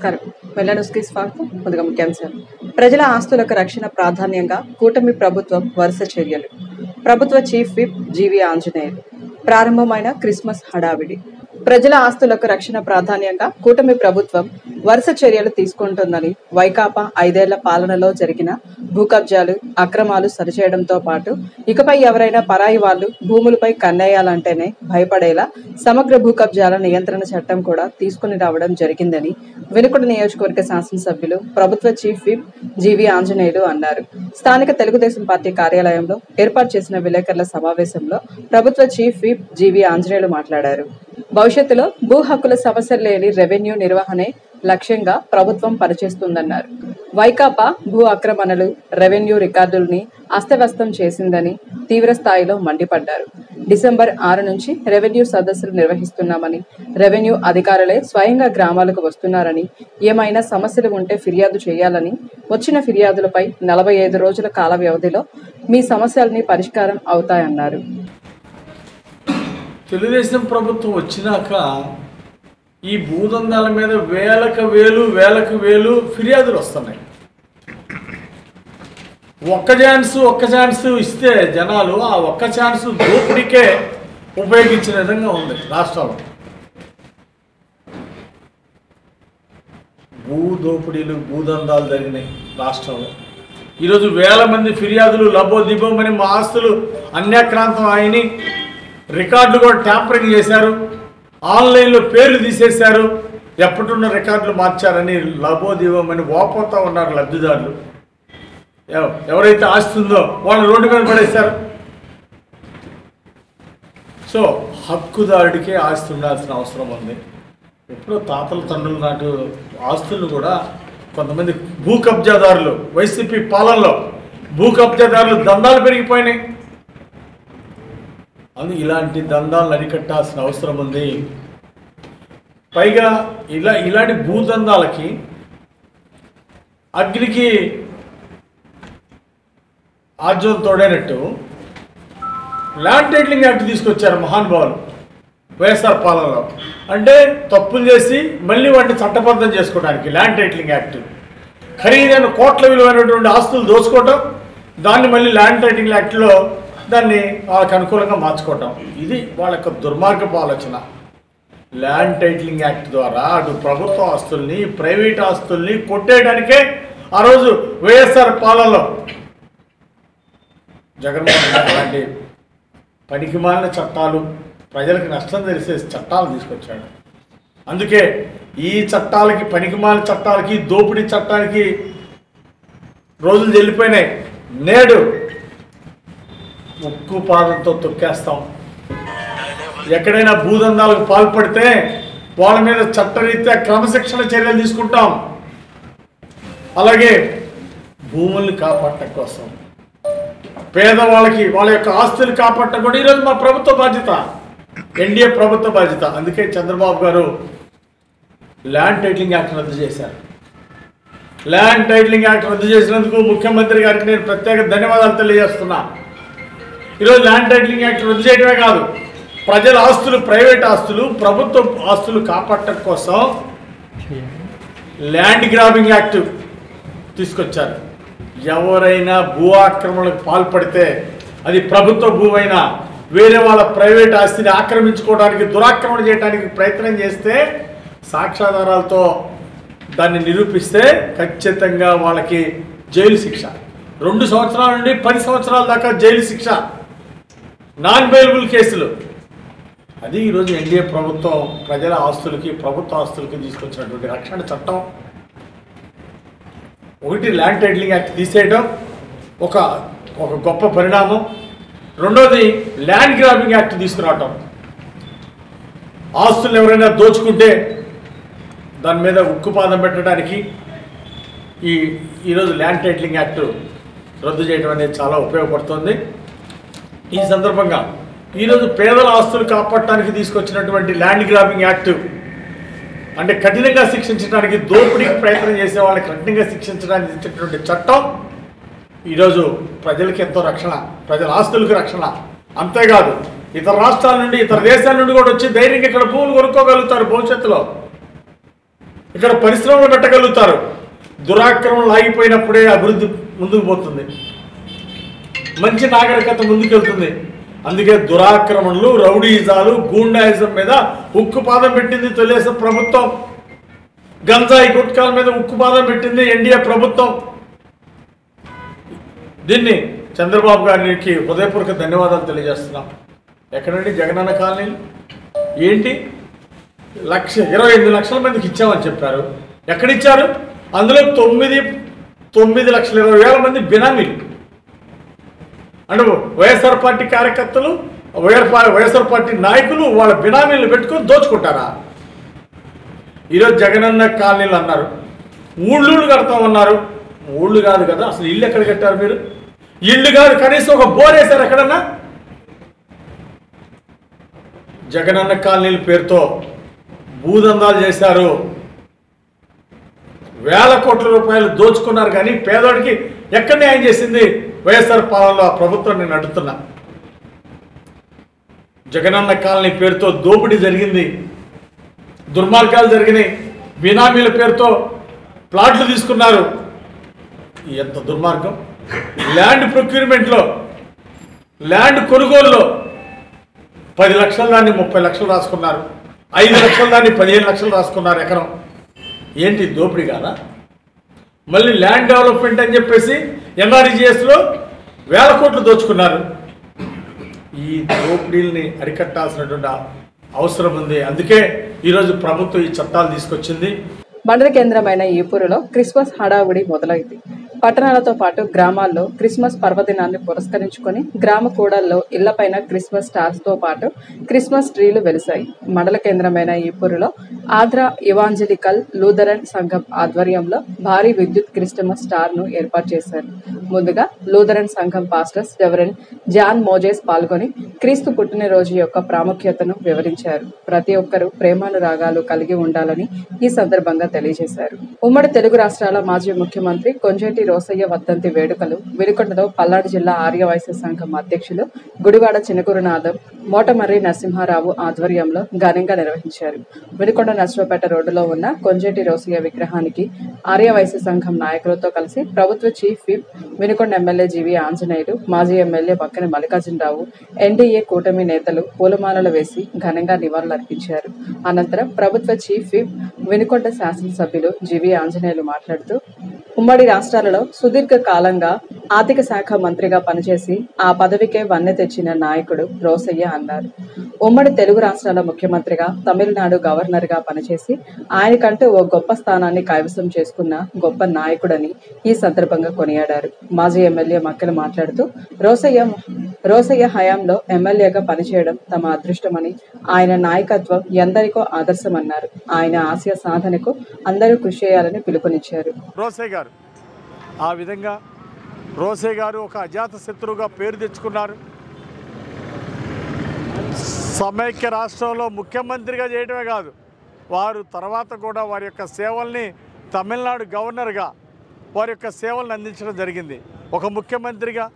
నమస్కారం. మెల్లన్యూస్కి స్వాగతం. ముందుగా ముఖ్యాంశాలు. ప్రజల ఆస్తులకు రక్షణ ప్రాధాన్యంగా కూటమి ప్రభుత్వం వరుస చర్యలు. ప్రభుత్వ చీఫ్ విప్ జీవి ఆంజనేయులు. ప్రారంభమైన క్రిస్మస్ హడావిడి. ప్రజల ఆస్తులకు రక్షణ ప్రాధాన్యంగా కూటమి ప్రభుత్వం వరుస చర్యలు తీసుకుంటుందని వైకాపా 5 ఏళ్ల పాలనలో జరిగిన భూ కబ్జాలు, అక్రమాలు సరిచేయడంతో పాటు ఇకపై ఎవరైనా పరాయి వాళ్లు భూములపై కన్నేయాలంటేనే భయపడేలా సమగ్ర భూ కబ్జాల నియంత్రణ చట్టం కూడా తీసుకుని రావడం జరిగిందని వినుకొండ నియోజకవర్గ శాసనసభ్యులు ప్రభుత్వ చీఫ్ విప్ జీవి ఆంజనేయులు అన్నారు. స్థానిక తెలుగుదేశం పార్టీ కార్యాలయంలో ఏర్పాటు చేసిన విలేకరుల సమావేశంలో ప్రభుత్వ చీఫ్ విప్ జీవి ఆంజనేయులు మాట్లాడారు. భవిష్యత్తులో భూ హక్కుల సమస్యలు లేని రెవెన్యూ నిర్వహణే లక్ష్యంగా ప్రభుత్వం పనిచేస్తుందన్నారు. వైకాపా భూ ఆక్రమణలు, రెవెన్యూ రికార్డుల్ని అస్తవ్యస్తం చేసిందని తీవ్ర స్థాయిలో మండిపడ్డారు. డిసెంబర్ 6 నుంచి రెవెన్యూ సదస్సులు నిర్వహిస్తున్నామని, రెవెన్యూ అధికారులే స్వయంగా గ్రామాలకు వస్తున్నారని, ఏమైనా సమస్యలు ఉంటే ఫిర్యాదు చేయాలని, వచ్చిన ఫిర్యాదులపై 45 రోజుల కాల వ్యవధిలో మీ సమస్యలని పరిష్కారం అవుతాయన్నారు. తెలుగుదేశం ప్రభుత్వం వచ్చినాక ఈ భూదందాల మీద వేలకు వేలు ఫిర్యాదులు వస్తున్నాయి. ఒక్క ఛాన్స్ ఇస్తే జనాలు ఆ ఒక్క ఛాన్స్ దోపిడీకే ఉపయోగించిన విధంగా ఉంది రాష్ట్రంలో. భూ దోపిడీలు, భూదందాలు జరిగినాయి రాష్ట్రంలో. ఈరోజు వేల మంది ఫిర్యాదులు లబోదిబోమని మా ఆస్తులు అన్యాక్రాంతం అయినాయి, రికార్డులు కూడా ట్యాంపరింగ్ చేశారు, ఆన్లైన్లో పేర్లు తీసేశారు, ఎప్పటిన్న రికార్డులు మార్చారని లబోదిబోమని వాపోతూ ఉన్నారు లబ్ధిదారులు. ఎవరైతే ఆస్తి ఉందో వాళ్ళు రోడ్డు మీద పడేశారు. సో హక్కుదారుడికే ఆస్తి ఉండాల్సిన అవసరం ఉంది. ఎప్పుడో తాతల తండ్రుల నాటి ఆస్తులను కూడా కొంతమంది భూ కబ్జాదారులు, వైసీపీ పాలనలో భూ కబ్జాదారులు దందాలు పెరిగిపోయినాయి. అందుకు ఇలాంటి దందాలను అరికట్టాల్సిన అవసరం ఉంది. పైగా ఇలాంటి భూదందాలకి అగ్నికి ఆజ్యం తోడైనట్టు ల్యాండ్ టైటిలింగ్ యాక్ట్ తీసుకొచ్చారు మహానుభావులు వైఎస్ఆర్ పాలనలో. అంటే తప్పులు చేసి మళ్ళీ వాటిని చట్టబద్ధం చేసుకోవడానికి ల్యాండ్ టైటిలింగ్ యాక్ట్. ఖరీదైన కోట్ల విలువైనటువంటి ఆస్తులు దోచుకోవటం, దాన్ని మళ్ళీ ల్యాండ్ టైటిలింగ్ యాక్ట్లో దాన్ని వాళ్ళకి అనుకూలంగా మార్చుకోవటం, ఇది వాళ్ళ యొక్క దుర్మార్గపు ఆలోచన. ల్యాండ్ టైటిలింగ్ యాక్ట్ ద్వారా అటు ప్రభుత్వ ఆస్తుల్ని, ప్రైవేట్ ఆస్తుల్ని కొట్టేయడానికే ఆ రోజు వైఎస్ఆర్ పాలనలో జగన్మోహన్ రెడ్డి లాంటి పనికిమాలిన చట్టాలు, ప్రజలకు నష్టం తెలిసే చట్టాలు తీసుకొచ్చాడు. అందుకే ఈ చట్టాలకి, పనికిమాలిన చట్టాలకి, దోపిడీ చట్టానికి రోజులు చెల్లిపోయినాయి. నేడు ఉక్కు పాదంతో తొక్కేస్తాం. ఎక్కడైనా భూదందాలకు పాల్పడితే వాళ్ళ మీద చట్టరీత్యా క్రమశిక్షణ చర్యలు తీసుకుంటాం. అలాగే భూముల్ని కాపాడటం కోసం, పేదవాళ్ళకి వాళ్ళ యొక్క ఆస్తులు కాపాడటం కూడా ఈరోజు మా ప్రభుత్వ బాధ్యత, ఎన్డీఏ ప్రభుత్వ బాధ్యత. అందుకే చంద్రబాబు గారు ల్యాండ్ టైటిలింగ్ యాక్ట్ రద్దు చేశారు. ల్యాండ్ టైటిలింగ్ యాక్ట్ రద్దు చేసినందుకు ముఖ్యమంత్రి గారికి నేను ప్రత్యేక ధన్యవాదాలు తెలియజేస్తున్నా. ఈరోజు ల్యాండ్ టైటిలింగ్ యాక్ట్ రద్దు చేయడమే కాదు, ప్రజల ఆస్తులు, ప్రైవేట్ ఆస్తులు, ప్రభుత్వ ఆస్తులు కాపాడటం కోసం ల్యాండ్ గ్రాబింగ్ యాక్ట్ తీసుకొచ్చారు. ఎవరైనా భూ ఆక్రమణకు పాల్పడితే, అది ప్రభుత్వ భూమైనా వేరే వాళ్ళ ప్రైవేట్ ఆస్తిని ఆక్రమించుకోవడానికి, దురాక్రమణ చేయడానికి ప్రయత్నం చేస్తే, సాక్ష్యాధారాలతో దాన్ని నిరూపిస్తే ఖచ్చితంగా వాళ్ళకి జైలు శిక్ష, 2 సంవత్సరాల నుండి 10 సంవత్సరాల దాకా జైలు శిక్ష, నాన్ బెయిలబుల్ కేసులు. అది ఈరోజు ఎన్డీఏ ప్రభుత్వం ప్రజల ఆస్తులకి, ప్రభుత్వ ఆస్తులకి తీసుకొచ్చినటువంటి రక్షణ చట్టం. ఒకటి ల్యాండ్ టైటిలింగ్ యాక్ట్ తీసేయడం ఒక గొప్ప పరిణామం. రెండోది ల్యాండ్ గ్రాబింగ్ యాక్ట్ తీసుకురావటం. ఆస్తులు ఎవరైనా దోచుకుంటే దాని మీద ఉక్కుపాదం పెట్టడానికి ఈరోజు ల్యాండ్ టైటిలింగ్ యాక్ట్ రద్దు చేయడం అనేది చాలా ఉపయోగపడుతుంది. ఈ సందర్భంగా ఈరోజు పేదల ఆస్తులు కాపాడటానికి తీసుకొచ్చినటువంటి ల్యాండ్ గ్రాబింగ్ యాక్ట్, అంటే కఠినంగా శిక్షించడానికి, దోపిడీకి ప్రయత్నం చేసే వాళ్ళని కఠినంగా శిక్షించడానికి ఇచ్చినటువంటి చట్టం ఈరోజు ప్రజలకి ఎంతో రక్షణ, ప్రజల ఆస్తులకు రక్షణ. అంతేకాదు ఇతర రాష్ట్రాల నుండి, ఇతర దేశాల నుండి కూడా వచ్చి ధైర్యంగా ఇక్కడ భూములు కొనుక్కోగలుగుతారు భవిష్యత్తులో. ఇక్కడ పరిశ్రమలు పెట్టగలుగుతారు. దురాక్రమణలు ఆగిపోయినప్పుడే అభివృద్ధి ముందుకు పోతుంది, మంచి నాగరికత ముందుకెళ్తుంది. అందుకే దురాక్రమణలు, రౌడీయిజాలు, గూండాయిజం మీద ఉక్కుపాదం పెట్టింది తెలుగుదేశం ప్రభుత్వం. గంజాయి గుట్కాల మీద ఉక్కుపాదం పెట్టింది ఎన్డీఏ ప్రభుత్వం. దీన్ని చంద్రబాబు గారికి హృదయపూర్వక ధన్యవాదాలు తెలియజేస్తున్నాం. ఎక్కడండి జగనన్న కాలనీలు? ఏంటి 1,28,00,000 మందికి ఇచ్చామని చెప్పారు. ఎక్కడిచ్చారు? అందులో 9,20,00,000 మంది బినామీలు. అంటే వైఎస్ఆర్ పార్టీ కార్యకర్తలు, వైఎస్ఆర్ పార్టీ నాయకులు వాళ్ళ బినామీలను పెట్టుకొని దోచుకుంటారా? ఈరోజు జగనన్న కాలనీలు అన్నారు, ఊళ్ళు కడతామన్నారు. ఊళ్ళు కాదు కదా, అసలు ఇల్లు ఎక్కడ కట్టారు మీరు? ఇల్లు కాదు, కనీసం ఒక బోర్ వేశారు ఎక్కడన్నా? జగనన్న కాలనీల పేరుతో భూదందాలు చేశారు, వేల కోట్ల రూపాయలు దోచుకున్నారు. కానీ పేదోడికి ఎక్కడ న్యాయం చేసింది వైఎస్ఆర్ పాలనలో ఆ ప్రభుత్వం? నేను అడుగుతున్నా. జగనన్న కాలనీ పేరుతో దోపిడీ జరిగింది, దుర్మార్గాలు జరిగినాయి, బినామీల పేరుతో ప్లాట్లు తీసుకున్నారు. ఎంత దుర్మార్గం! ల్యాండ్ ప్రొక్యూర్మెంట్లో, ల్యాండ్ కొనుగోలులో 10 లక్షల దాన్ని 30 లక్షలు రాసుకున్నారు, 5 లక్షల దాన్ని 15 లక్షలు రాసుకున్నారు ఎకరం. ఏంటి దోపిడీ కాదా? మళ్ళీ ల్యాండ్ డెవలప్మెంట్ అని చెప్పేసి ఎన్ఆర్ఈజీఎస్లో వేల కోట్లు దోచుకున్నారు. ఈ దోపిడీల్ని అరికట్టాల్సినటువంటి అవసరం ఉంది. అందుకే ఈరోజు ప్రభుత్వం ఈ చట్టాలు తీసుకొచ్చింది. మండల కేంద్రమైన ఈపూరులో క్రిస్మస్ హడావుడి మొదలైంది. పట్టణాలతో పాటు గ్రామాల్లో క్రిస్మస్ పర్వదినాన్ని పురస్కరించుకొని గ్రామ కూడల్లో ఇళ్లపైన క్రిస్మస్ స్టార్స్ తో పాటు క్రిస్మస్ ట్రీలు వెలిశాయి. మండల కేంద్రమైన ఈపూరులో ఆంధ్ర ఇవాంజలికల్ లూథరన్ సంఘం ఆధ్వర్యంలో భారీ విద్యుత్ క్రిస్మస్ స్టార్ ను ఏర్పాటు చేశారు. ముందుగా లూథరన్ సంఘం పాస్టర్స్ రెవరెండ్ జాన్ మోజెస్ పాల్గొని క్రీస్తు పుట్టినరోజు యొక్క ప్రాముఖ్యతను వివరించారు. ప్రతి ఒక్కరూ ప్రేమానురాగాలు కలిగి ఉండాలని ఈ సందర్భంగా తెలియజేశారు. ఉమ్మడి తెలుగు రాష్ట్రాల మాజీ ముఖ్యమంత్రి కొంజేటి రోసయ్య వర్ధంతి వేడుకలు వినుకొండలో పల్నాడు జిల్లా ఆర్యవైశ్య సంఘం అధ్యక్షులు గుడివాడ చినగురునాథం, మోటమర్రి నరసింహారావు ఆధ్వర్యంలో ఘనంగా నిర్వహించారు. వినుకొండ నర్సరావుపేట రోడ్డులో ఉన్న కొంజేటి రోసయ్య విగ్రహానికి ఆర్యవైశ్య సంఘం నాయకులతో కలిసి ప్రభుత్వ చీఫ్ విప్ వినుకొండ ఎమ్మెల్యే జీవి ఆంజనేయులు, మాజీ ఎమ్మెల్యే బక్కని మల్లికార్జునరావు, ఎన్డీఏ కూటమి నేతలు పూలమాలలు వేసి ఘనంగా నివాళులర్పించారు. అనంతరం ప్రభుత్వ చీఫ్ విప్ వినుకొండ శాసనసభ్యులు జీవి ఆంజనేయులు మాట్లాడుతూ ఉమ్మడి రాష్ట్రాలలో సుదీర్ఘ కాలంగా ఆర్థిక శాఖ మంత్రిగా పనిచేసి ఆ పదవికే వన్నె తెచ్చిన నాయకుడు రోసయ్య అన్నారు. ఉమ్మడి తెలుగు రాష్ట్రాల ముఖ్యమంత్రిగా, తమిళనాడు గవర్నర్ గా పనిచేసి ఆయనకంటూ ఓ గొప్ప స్థానాన్ని కైవసం చేసుకున్న గొప్ప నాయకుడని ఈ సందర్భంగా కొనియాడారు. మాజీ ఎమ్మెల్యే మక్కలు మాట్లాడుతూ రోసయ్య హయాంలో ఎమ్మెల్యేగా పనిచేయడం తమ అదృష్టమని, ఆయన నాయకత్వం ఎందరికో ఆదర్శమన్నారు. ఆయన ఆశయ సాధనకు అందరూ కృషి చేయాలని పిలుపునిచ్చారు. ఆ విధంగా రోసయ్య గారు ఒక అజాత శత్రువుగా పేరు తెచ్చుకున్నారు. సమైక్య రాష్ట్రంలో ముఖ్యమంత్రిగా చేయడమే కాదు, వారు తర్వాత కూడా వారి యొక్క సేవల్ని తమిళనాడు గవర్నర్గా వారి యొక్క సేవలను అందించడం జరిగింది. ఒక ముఖ్యమంత్రిగా,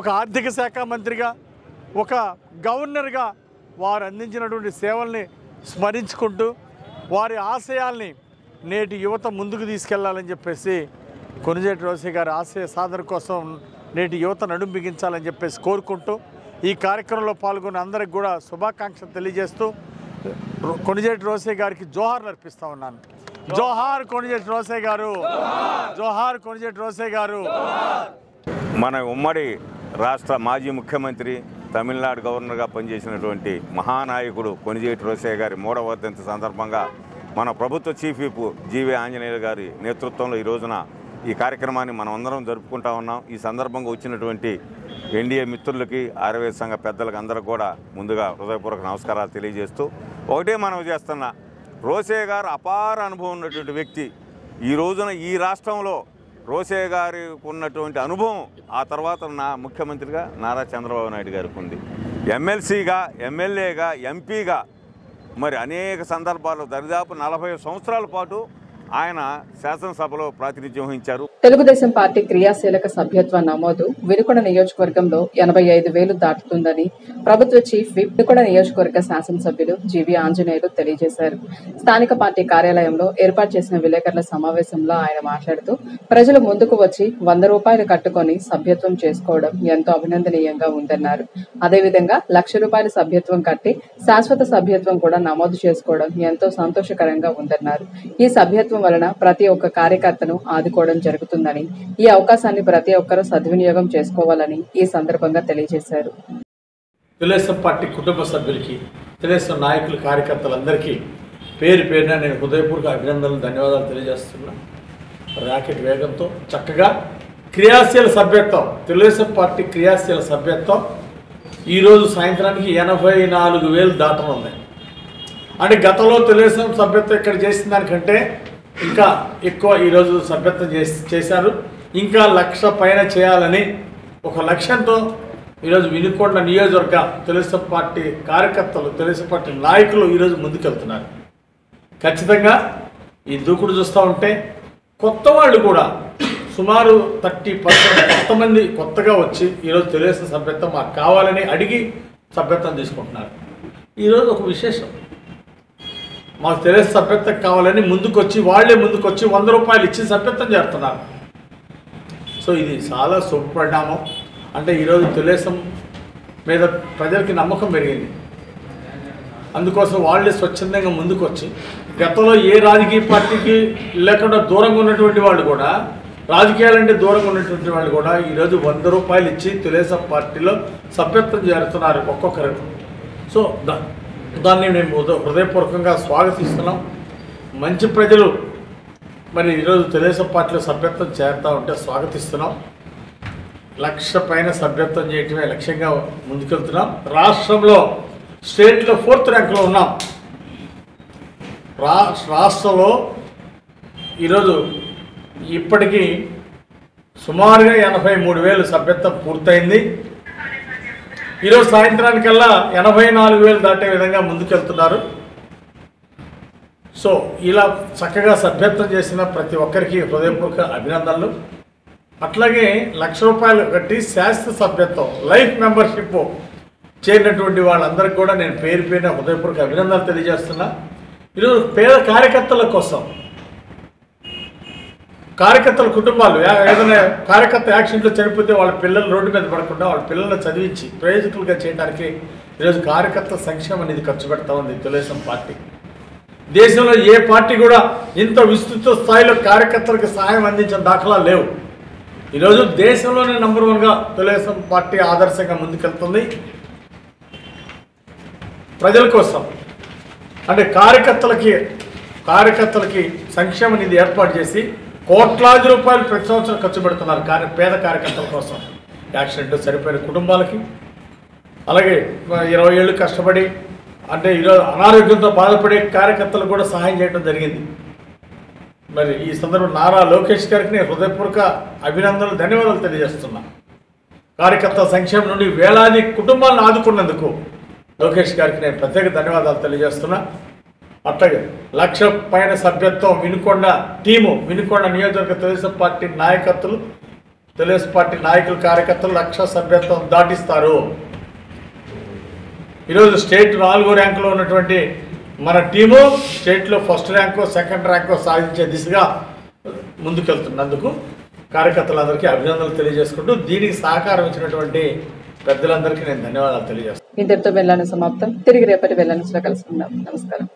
ఒక ఆర్థిక శాఖ మంత్రిగా, ఒక గవర్నర్గా వారు అందించినటువంటి సేవల్ని స్మరించుకుంటూ వారి ఆశయాల్ని నేటి యువత ముందుకు తీసుకెళ్లాలని చెప్పేసి కొణిజేటి రోసయ్య గారి ఆశయ సాధన కోసం నేటి యువత నడుం బిగించాలని చెప్పేసి కోరుకుంటూ ఈ కార్యక్రమంలో పాల్గొన్న అందరికి కూడా శుభాకాంక్షలు తెలియజేస్తూ కొణిజేటి రోసయ్య గారికి జోహార్లు అర్పిస్తూ ఉన్నాను. జోహార్ కొణిజేటి రోసయ్య గారు, జోహార్ కొణిజేటి రోసయ్య గారు. మన ఉమ్మడి రాష్ట్ర మాజీ ముఖ్యమంత్రి, తమిళనాడు గవర్నర్గా పనిచేసినటువంటి మహానాయకుడు కొణిజేటి రోసయ్య గారి 3వ వర్ధంతి సందర్భంగా మన ప్రభుత్వ చీఫ్ విప్ జీవి ఆంజనేయులు గారి నేతృత్వంలో ఈ రోజున ఈ కార్యక్రమాన్ని మనం అందరం జరుపుకుంటా ఉన్నాం. ఈ సందర్భంగా వచ్చినటువంటి ఎన్డీఏ మిత్రులకి, ఆర్యవైశ్య సంఘ పెద్దలకు అందరికి కూడా ముందుగా హృదయపూర్వక నమస్కారాలు తెలియజేస్తూ ఒకటే మనం చేస్తున్నా, రోసయ్య గారు అపార అనుభవం ఉన్నటువంటి వ్యక్తి. ఈ రోజున ఈ రాష్ట్రంలో రోసయ్య గారికి ఉన్నటువంటి అనుభవం ఆ తర్వాత ముఖ్యమంత్రిగా నారా చంద్రబాబు నాయుడు గారికి ఉంది. ఎమ్మెల్సీగా, ఎమ్మెల్యేగా, ఎంపీగా మరి అనేక సందర్భాల్లో దాదాపు 40 సంవత్సరాల పాటు ఆయన శాసనసభలో ప్రాతినిధ్యం వహించారు. తెలుగుదేశం పార్టీ క్రియాశీలక సభ్యత్వ నమోదు వినుకొండ నియోజకవర్గంలో 85,000 దాటుతుందని ప్రభుత్వ చీఫ్ విప్ వినుకొండ నియోజకవర్గ శాసనసభ్యులు జీవి ఆంజనేయులు తెలియజేశారు. స్థానిక పార్టీ కార్యాలయంలో ఏర్పాటు చేసిన విలేకరుల సమావేశంలో ఆయన మాట్లాడుతూ ప్రజలు ముందుకు వచ్చి ₹100 కట్టుకొని సభ్యత్వం చేసుకోవడం ఎంతో అభినందనీయంగా ఉందన్నారు. అదేవిధంగా ₹1,00,000 సభ్యత్వం కట్టి శాశ్వత సభ్యత్వం కూడా నమోదు చేసుకోవడం ఎంతో సంతోషకరంగా ఉందన్నారు. ఈ సభ్యత్వం వలన ప్రతి ఒక్క కార్యకర్తను ఆదుకోవడం జరుగుతుంది. ఈ అవకాశాన్ని ప్రతి ఒక్కరూ సద్వినియోగం చేసుకోవాలని ఈ సందర్భంగా తెలియజేశారు. తెలుగుదేశం పార్టీ కుటుంబ సభ్యులకి, తెలుగుదేశం నాయకులు, కార్యకర్తలందరికీ పేరు పేరున నేను హృదయపూర్వక అభినందనలు, ధన్యవాదాలు తెలియజేస్తున్నా. రాకెట్ వేగంతో చక్కగా క్రియాశీల సభ్యత్వం, తెలుగుదేశం పార్టీ క్రియాశీల సభ్యత్వం ఈరోజు సాయంత్రానికి 84,000 దాటనున్నాయి. అంటే గతంలో తెలుగుదేశం సభ్యత్వం ఇక్కడ చేసిన దానికంటే ఇంకా ఎక్కువ ఈరోజు సభ్యత్వం చేశారు. ఇంకా 1,00,000 పైన చేయాలని ఒక లక్ష్యంతో ఈరోజు వినుకొండ నియోజకవర్గ తెలుగుదేశం పార్టీ కార్యకర్తలు, తెలుగుదేశం పార్టీ నాయకులు ఈరోజు ముందుకెళ్తున్నారు. ఖచ్చితంగా ఈ దూకుడు చూస్తూ ఉంటే కొత్త వాళ్ళు కూడా సుమారు 30% కొంతమంది కొత్తగా వచ్చి ఈరోజు తెలుగుదేశం సభ్యత్వం మాకు కావాలని అడిగి సభ్యత్వం తీసుకుంటున్నారు. ఈరోజు ఒక విశేషం, మాకు తెలుగుదేశం సభ్యత్వం కావాలని ముందుకొచ్చి వాళ్ళే ముందుకొచ్చి ₹100 ఇచ్చి సభ్యత్వం చేస్తున్నారు. సో ఇది చాలా శుభపరిణామం. అంటే ఈరోజు తెలుగుదేశం మీద ప్రజలకి నమ్మకం పెరిగింది. అందుకోసం వాళ్ళే స్వచ్ఛందంగా ముందుకొచ్చి, గతంలో ఏ రాజకీయ పార్టీకి లేకుండా దూరంగా ఉన్నటువంటి వాళ్ళు కూడా, రాజకీయాలంటే దూరంగా ఉన్నటువంటి వాళ్ళు కూడా ఈరోజు ₹100 ఇచ్చి తెలుగుదేశం పార్టీలో సభ్యత్వం చేరుతున్నారు ఒక్కొక్కరు. సో దాన్ని మేము హృదయపూర్వకంగా స్వాగతిస్తున్నాం. మంచి ప్రజలు మరి ఈరోజు తెలుగుదేశం పార్టీలో సభ్యత్వం చేరుతూ ఉంటే స్వాగతిస్తున్నాం. 1,00,000 పైన సభ్యత్వం చేయటమే లక్ష్యంగా ముందుకెళ్తున్నాం. రాష్ట్రంలో స్టేట్లో 4th ర్యాంకులో ఉన్నాం. రాష్ట్రంలో ఈరోజు ఇప్పటికీ సుమారుగా 83,000 సభ్యత్వం పూర్తయింది. ఈరోజు సాయంత్రానికల్లా 84,000 దాటే విధంగా ముందుకెళ్తున్నారు. సో ఇలా చక్కగా సభ్యత్వం చేసిన ప్రతి ఒక్కరికి హృదయపూర్వక అభినందనలు. అట్లాగే ₹1,00,000 కట్టి శాశ్వత సభ్యత్వం, లైఫ్ మెంబర్షిప్ చేరినటువంటి వాళ్ళందరికీ కూడా నేను పేరు పేరున హృదయపూర్వక అభినందనలు తెలియజేస్తున్నా. ఈరోజు పేద కార్యకర్తల కోసం, కార్యకర్తల కుటుంబాలు ఏదైనా కార్యకర్త యాక్సిడెంట్లో చనిపోతే వాళ్ళ పిల్లలు రోడ్డు మీద పడకుండా వాళ్ళ పిల్లల్ని చదివించి ప్రయోజకులుగా చేయడానికి ఈరోజు కార్యకర్తల సంక్షేమం అనేది ఖర్చు పెడతా ఉంది తెలుగుదేశం పార్టీ. దేశంలో ఏ పార్టీ కూడా ఇంత విస్తృత స్థాయిలో కార్యకర్తలకు సహాయం అందించిన దాఖలాలు లేవు. ఈరోజు దేశంలోనే నంబర్ 1గా తెలుగుదేశం పార్టీ ఆదర్శంగా ముందుకెళ్తుంది. ప్రజల కోసం అంటే కార్యకర్తలకి సంక్షేమ నిధి ఏర్పాటు చేసి కోట్లాది రూపాయలు ప్రతి సంవత్సరం ఖర్చు పెడుతున్నారు పేద కార్యకర్తల కోసం, యాక్సిడెంట్ సరిపోయిన కుటుంబాలకి. అలాగే 20 ఏళ్ళు కష్టపడి అంటే ఈరోజు అనారోగ్యంతో బాధపడే కార్యకర్తలు కూడా సహాయం చేయడం జరిగింది. మరి ఈ సందర్భంలో నారా లోకేష్ గారికి నేను హృదయపూర్వక అభినందనలు, ధన్యవాదాలు తెలియజేస్తున్నా. కార్యకర్తల సంక్షేమం నుండి వేలాది కుటుంబాలను ఆదుకున్నందుకు లోకేష్ గారికి నేను ప్రత్యేక ధన్యవాదాలు తెలియజేస్తున్నా. అట్లాగే 1,00,000 పైన సభ్యత్వం వినుకొండ టీము, వినుకొండ నియోజకవర్గ తెలుగుదేశం పార్టీ నాయకత్తులు, తెలుగుదేశం పార్టీ నాయకులు, కార్యకర్తలు 1,00,000 సభ్యత్వం దాటిస్తారు. ఈరోజు స్టేట్ 4వ ర్యాంకులో ఉన్నటువంటి మన టీము స్టేట్లో 1st ర్యాంకు, 2nd ర్యాంకు సాధించే దిశగా ముందుకెళ్తున్నందుకు కార్యకర్తలందరికీ అభినందనలు తెలియజేసుకుంటూ దీనికి సహకారం ఇచ్చినటువంటి పెద్దలందరికీ నేను ధన్యవాదాలు తెలియజేస్తాను. ఇంతటితో వెళ్ళాను సమాప్తం. తిరిగి రేపటి వెళ్ళాను కలుసుకుందాం. నమస్కారం.